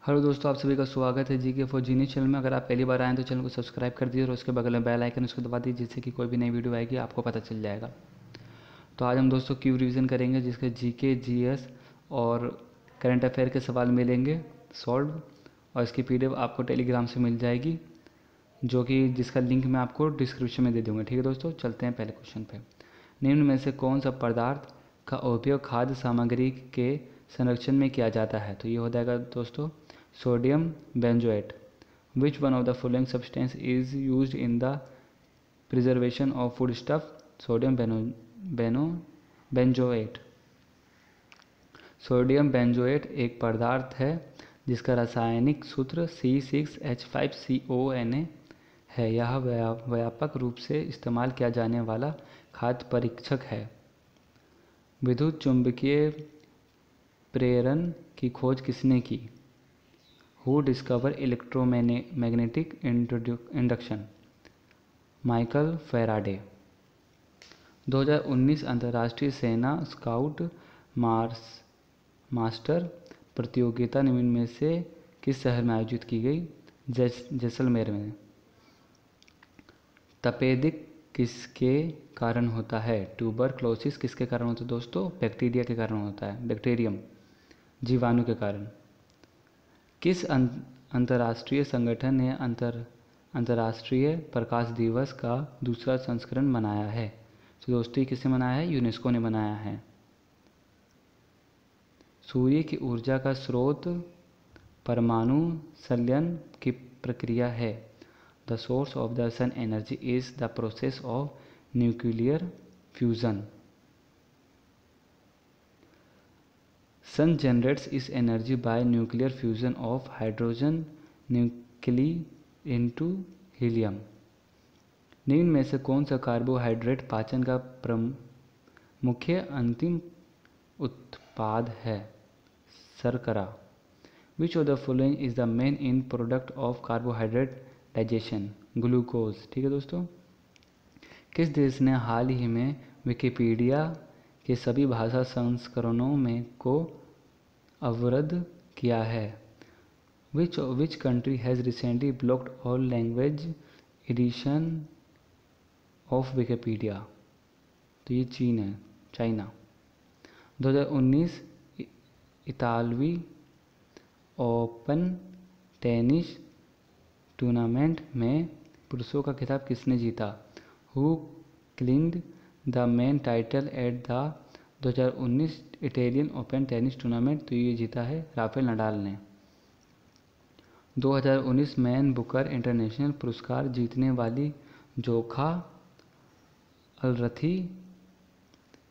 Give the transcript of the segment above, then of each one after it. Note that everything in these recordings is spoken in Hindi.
हेलो दोस्तों, आप सभी का स्वागत है जीके फॉर जीनियस चैनल में। अगर आप पहली बार आए तो चैनल को सब्सक्राइब कर दीजिए और उसके बगल में बेल आइकन उसको दबा दीजिए, जिससे कि कोई भी नई वीडियो आएगी आपको पता चल जाएगा। तो आज हम दोस्तों क्यू रिवीजन करेंगे, जिसके जीके, जीएस और करंट अफेयर के सवाल मिलेंगे सॉल्व, और इसकी पीडीएफ आपको टेलीग्राम से मिल जाएगी, जो कि जिसका लिंक मैं आपको डिस्क्रिप्शन में दे दूँगा। ठीक है दोस्तों, चलते हैं पहले क्वेश्चन पे। निम्न में से कौन सा पदार्थ का उपयोग खाद्य सामग्री के संरक्षण में किया जाता है? तो ये हो जाएगा दोस्तों sodium benzoate. Which one of the following substance is used in the preservation of food stuff? Sodium benzoate. Sodium benzoate एक पदार्थ है जिसका रासायनिक सूत्र C6H5CONa है। यह व्यापक रूप से इस्तेमाल किया जाने वाला खाद्य परीक्षक है। विद्युत चुंबकीय प्रेरण की खोज किसने की? Who discover electromagnetic induction? Michael Faraday. 2019 अंतर्राष्ट्रीय सेना स्काउट मास्टर प्रतियोगिता निम्न में से किस शहर में आयोजित की गई? जैसलमेर में। तपेदिक किसके कारण होता है? ट्यूबरक्लोसिस किसके कारण होता है दोस्तों? बैक्टीरिया के कारण होता है, बैक्टीरियम जीवाणु के कारण। किस अंतर्राष्ट्रीय संगठन ने अंतर्राष्ट्रीय प्रकाश दिवस का दूसरा संस्करण मनाया है? तो दोस्तों किसने मनाया है? यूनेस्को ने मनाया है। सूर्य की ऊर्जा का स्रोत परमाणु संलयन की प्रक्रिया है। The source of the sun energy is the process of nuclear fusion. Sun generates its energy by nuclear fusion of hydrogen nuclei into helium। निम्न में से कौन सा कार्बोहाइड्रेट पाचन का मुख्य अंतिम उत्पाद है? शर्करा। Which of the following is the main end product of carbohydrate digestion? Glucose. ठीक है दोस्तों। किस देश ने हाल ही में विकिपीडिया के सभी भाषा संस्करणों में को अवरुद्ध किया है? Which country has recently blocked all language edition of Wikipedia? तो ये चीन है, चाइना। 2019 इतालवी ओपन टेनिस टूर्नामेंट में पुरुषों का खिताब किसने जीता? Who clinged the main title at the 2019 Italian open tennis tournament? तो ये जीता है राफेल नडाल ने। 2019 मैन बुकर इंटरनेशनल पुरस्कार जीतने वाली जोखा अलरथी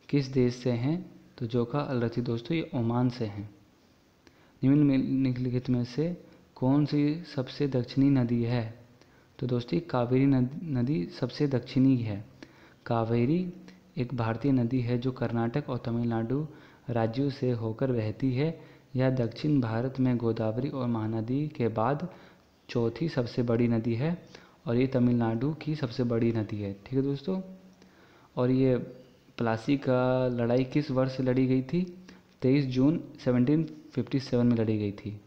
किस देश से हैं? तो जोखा अलरथी दोस्तों ये ओमान से हैं। निम्नलिखित में से कौन सी सबसे दक्षिणी नदी है? तो दोस्तों कावेरी नदी सबसे दक्षिणी है। कावेरी एक भारतीय नदी है जो कर्नाटक और तमिलनाडु राज्यों से होकर बहती है। यह दक्षिण भारत में गोदावरी और महानदी के बाद चौथी सबसे बड़ी नदी है, और ये तमिलनाडु की सबसे बड़ी नदी है। ठीक है दोस्तों। और ये प्लासी का लड़ाई किस वर्ष लड़ी गई थी? 23 जून 1757 में लड़ी गई थी।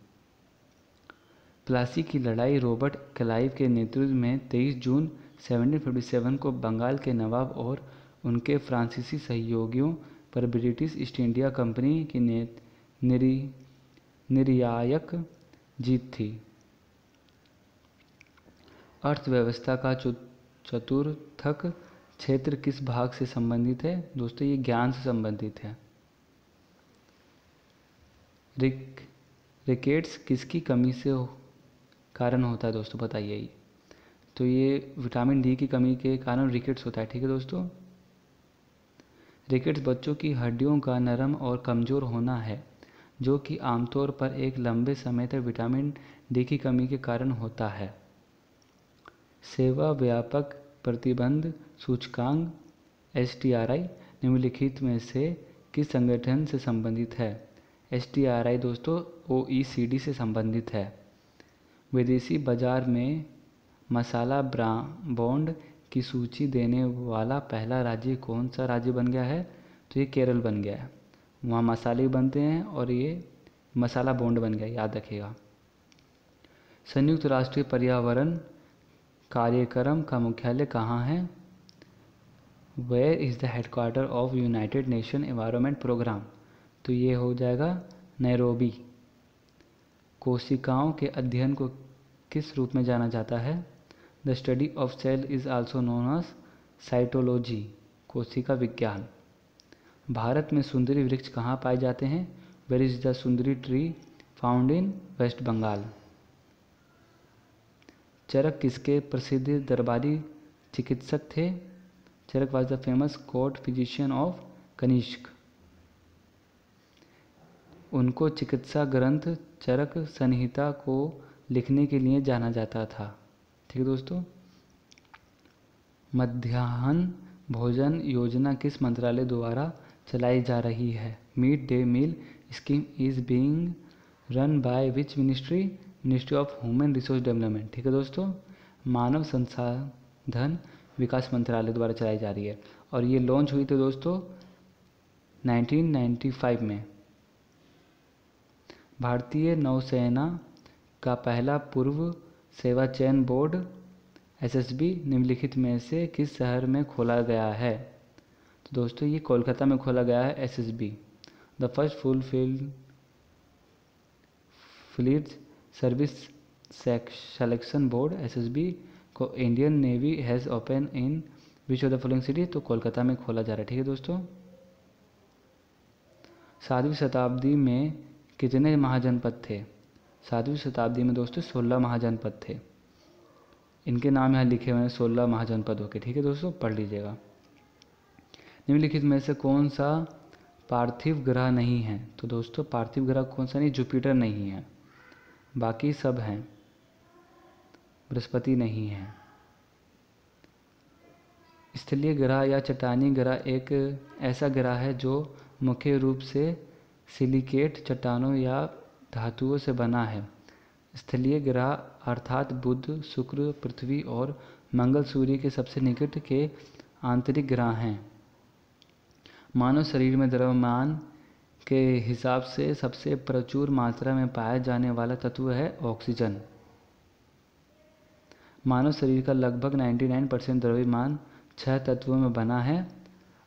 प्लासी की लड़ाई रॉबर्ट क्लाइव के नेतृत्व में 23 जून 1757 को बंगाल के नवाब और उनके फ्रांसीसी सहयोगियों पर ब्रिटिश ईस्ट इंडिया कंपनी की निर्णायक जीत थी। अर्थव्यवस्था का चतुर्थक क्षेत्र किस भाग से संबंधित है? दोस्तों ये ज्ञान से संबंधित है। रिकेट्स किसकी कमी से कारण होता है दोस्तों? बताइए। तो ये विटामिन डी की कमी के कारण रिकेट्स होता है। ठीक है दोस्तों। रिकेट्स बच्चों की हड्डियों का नरम और कमज़ोर होना है, जो कि आमतौर पर एक लंबे समय तक विटामिन डी की कमी के कारण होता है। सेवा व्यापक प्रतिबंध सूचकांक STRI निम्नलिखित में से किस संगठन से संबंधित है? STRI दोस्तों OECD से संबंधित है। विदेशी बाजार में मसाला बॉन्ड की सूची देने वाला पहला राज्य कौन सा राज्य बन गया है? तो ये केरल बन गया है। वहाँ मसाले बनते हैं और ये मसाला बॉन्ड बन गया, याद रखिएगा। संयुक्त राष्ट्र पर्यावरण कार्यक्रम का मुख्यालय कहाँ है? Where is the headquarter of United Nation Environment Programme? तो ये हो जाएगा नैरोबी। कोशिकाओं के अध्ययन को किस रूप में जाना जाता है? The study of cell is also known as cytology, कोशिका विज्ञान। भारत में सुंदरी वृक्ष कहाँ पाए जाते हैं? Where is the sundari tree found in West Bengal. Charak किसके प्रसिद्ध दरबारी चिकित्सक थे? Charak was the famous court physician of Kanishka. उनको चिकित्सा ग्रंथ चरक संहिता को लिखने के लिए जाना जाता था। ठीक है दोस्तों। मध्याह्न भोजन योजना किस मंत्रालय द्वारा चलाई जा रही है? Mid day meal scheme is being run by which ministry? Ministry of human resource development. ठीक है दोस्तों। मानव संसाधन विकास मंत्रालय द्वारा चलाई जा रही है और ये लॉन्च हुई थी दोस्तों 1995 में। भारतीय नौसेना का पहला पूर्व सेवा चयन बोर्ड एसएसबी निम्नलिखित में से किस शहर में खोला गया है? तो दोस्तों ये कोलकाता में खोला गया है SSB. The first full fleet service selection board SSB को Indian navy has open in which of the following city? तो कोलकाता में खोला जा रहा है। ठीक है दोस्तों। 7वीं शताब्दी में कितने महाजनपद थे? 7वीं शताब्दी में दोस्तों 16 महाजनपद थे। इनके नाम यहाँ लिखे हुए हैं 16 महाजनपदों के। ठीक है दोस्तों, पढ़ लीजिएगा। निम्नलिखित में से कौन सा पार्थिव ग्रह नहीं है? तो दोस्तों पार्थिव ग्रह कौन सा नहीं? जुपिटर नहीं है, बाकी सब हैं। बृहस्पति नहीं है। स्थलीय ग्रह या चट्टानी ग्रह एक ऐसा ग्रह है जो मुख्य रूप से सिलिकेट चट्टानों या धातुओं से बना है। स्थलीय ग्रह अर्थात बुध, शुक्र, पृथ्वी और मंगल सूर्य के सबसे निकट के आंतरिक ग्रह हैं। मानव शरीर में द्रव्यमान के हिसाब से सबसे प्रचुर मात्रा में पाया जाने वाला तत्व है ऑक्सीजन। मानव शरीर का लगभग 99% द्रव्यमान 6 तत्वों में बना है: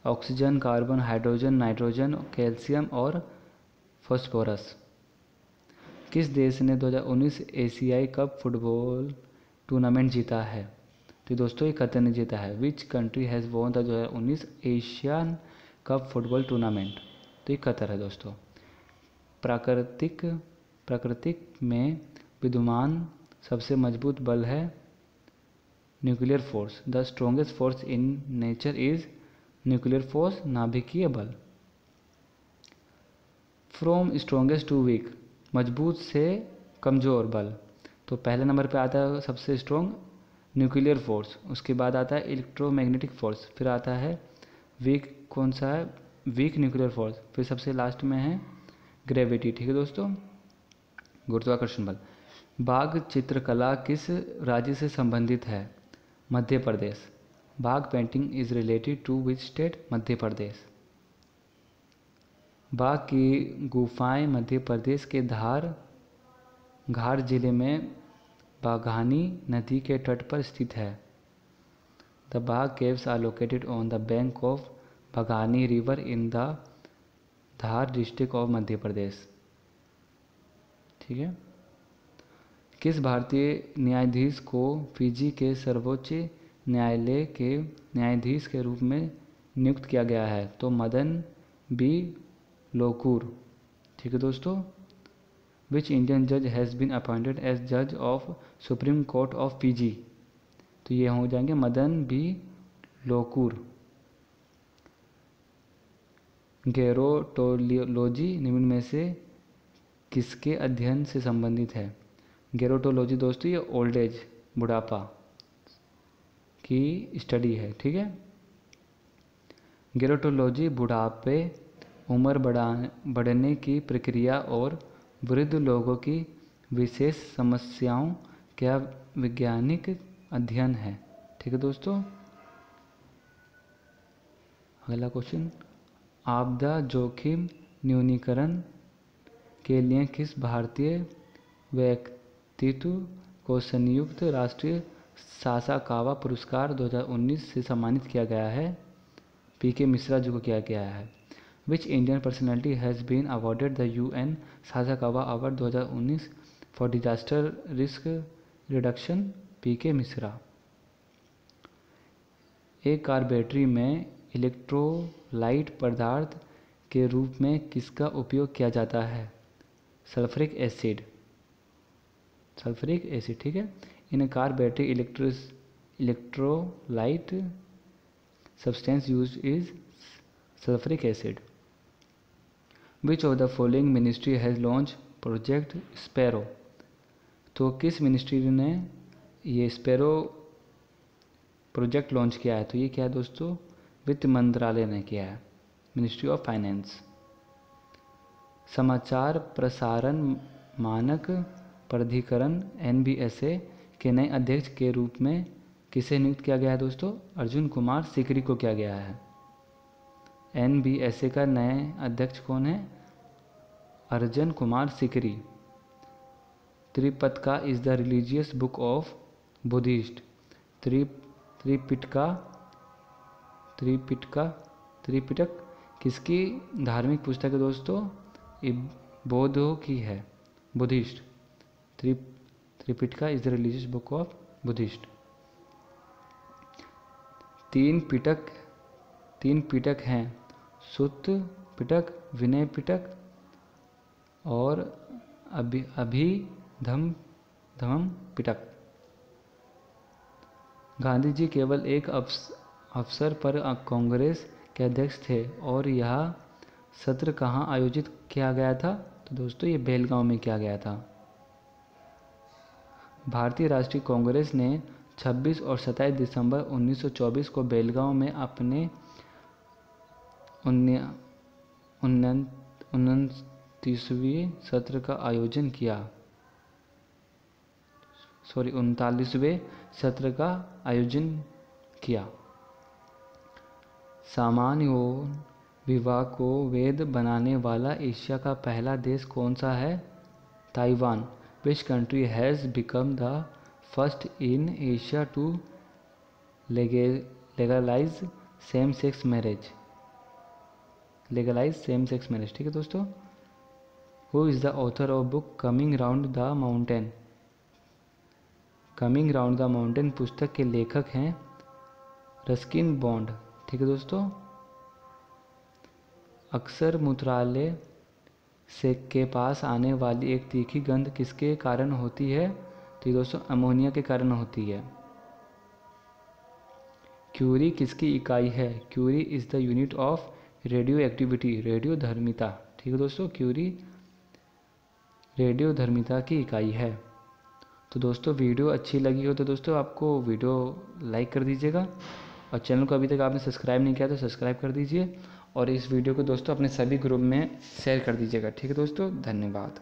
oxygen, carbon, hydrogen, nitrogen, calcium और फास्फोरस। किस देश ने 2019 एशियाई कप फुटबॉल टूर्नामेंट जीता है? तो दोस्तों ये कतर ने जीता है। विच country has won the 2019 Asian cup football tournament? तो ये कतर है दोस्तों। प्राकृतिक में विद्यमान सबसे मजबूत बल है nuclear force. The strongest force in nature is nuclear force, नाभिकीय बल। फ्रॉम स्ट्रॉन्गेस्ट टू वीक, मजबूत से कमज़ोर बल। तो पहले नंबर पे आता है सबसे स्ट्रॉन्ग न्यूक्लियर फोर्स, उसके बाद आता है इलेक्ट्रोमैग्नेटिक फोर्स, फिर आता है वीक, कौन सा है? वीक न्यूक्लियर फोर्स, फिर सबसे लास्ट में है ग्रेविटी। ठीक है दोस्तों, गुरुत्वाकर्षण बल। बाघ चित्रकला किस राज्य से संबंधित है? Madhya Pradesh. Bagh painting is related to which state? Madhya Pradesh. Bagh की गुफाएं मध्य प्रदेश के घाट जिले में बाघानी नदी के तट पर स्थित है। The Bagh caves are located on the bank of Baghani river in the Dhar district of Madhya Pradesh. ठीक है। किस भारतीय न्यायाधीश को फिजी के सर्वोच्च न्यायालय के न्यायाधीश के रूप में नियुक्त किया गया है? तो मदन बी लोकूर। ठीक है दोस्तों। विच इंडियन जज हैज़ बीन अपॉइंटेड एज जज of supreme court of Fiji? तो ये हो जाएंगे मदन बी लोकूर। गेरोटोलॉजी निम्न में से किसके अध्ययन से संबंधित है? गेरोटोलॉजी दोस्तों ये ओल्ड एज, बुढ़ापा की स्टडी है। ठीक है। गेरोटोलॉजी बुढ़ापे, उम्र बढ़ने की प्रक्रिया और वृद्ध लोगों की विशेष समस्याओं का वैज्ञानिक अध्ययन है। ठीक है दोस्तों। अगला क्वेश्चन, आपदा जोखिम न्यूनीकरण के लिए किस भारतीय व्यक्तित्व को संयुक्त राष्ट्रीय सासाकावा पुरस्कार 2019 से सम्मानित किया गया है? पीके मिश्रा जी को किया गया है। Which Indian personality has been awarded the UN Sasakawa award 2019 for disaster risk reduction? PK Mishra. एक कार बैटरी में इलेक्ट्रोलाइट पदार्थ के रूप में किसका उपयोग किया जाता है? Sulphuric acid. सल्फ्यूरिक एसिड, ठीक है। इन car battery electrolyte substance use is sulphuric acid. Which of the following ministry has launch project sparrow? तो किस मिनिस्ट्री ने ये स्पैरो प्रोजेक्ट लॉन्च किया है? तो ये क्या है दोस्तों? वित्त मंत्रालय ने किया है, मिनिस्ट्री ऑफ फाइनेंस। समाचार प्रसारण मानक प्राधिकरण NBSA के नए अध्यक्ष के रूप में किसे नियुक्त किया गया है दोस्तों? अर्जुन कुमार सिकरी को किया गया है। NBSA का नए अध्यक्ष कौन है? Arjun Kumar Sikri. Tripitaka is the religious book of Buddhist. Tripitaka किसकी धार्मिक पुस्तक है दोस्तों? बौद्धों की है, Buddhist. Tripitaka is the religious book of Buddhist. तीन पिटक हैं, सुत्त पिटक, विनय पिटक और अभिधम्म पिटक। गांधी जी केवल एक अवसर पर कांग्रेस के अध्यक्ष थे और यह सत्र कहाँ आयोजित किया गया था? तो दोस्तों ये बेलगांव में किया गया था। भारतीय राष्ट्रीय कांग्रेस ने 26 और 27 दिसंबर 1924 को बेलगांव में अपने 39वें सत्र का आयोजन किया। 39वें सत्र का आयोजन किया। सामान्य यौन विवाह को वैध बनाने वाला एशिया का पहला देश कौन सा है? Taiwan. Which country has become the first in Asia to legalise same sex marriage? ठीक है दोस्तों। Who is the author of book coming round the mountain? Coming round the mountain पुस्तक के लेखक हैं रस्किन बॉन्ड। ठीक है दोस्तों। अक्सर मूत्रालय से के पास आने वाली एक तीखी गंध किसके कारण होती है? तो ये दोस्तों अमोनिया के कारण होती है। क्यूरी किसकी इकाई है? Curie is the unit of radioactivity, रेडियोधर्मिता। ठीक है दोस्तों, क्यूरी रेडियोधर्मिता की इकाई है। तो दोस्तों वीडियो अच्छी लगी हो तो दोस्तों आपको वीडियो लाइक कर दीजिएगा और चैनल को अभी तक आपने सब्सक्राइब नहीं किया तो सब्सक्राइब कर दीजिए और इस वीडियो को दोस्तों अपने सभी ग्रुप में शेयर कर दीजिएगा। ठीक है दोस्तों, धन्यवाद।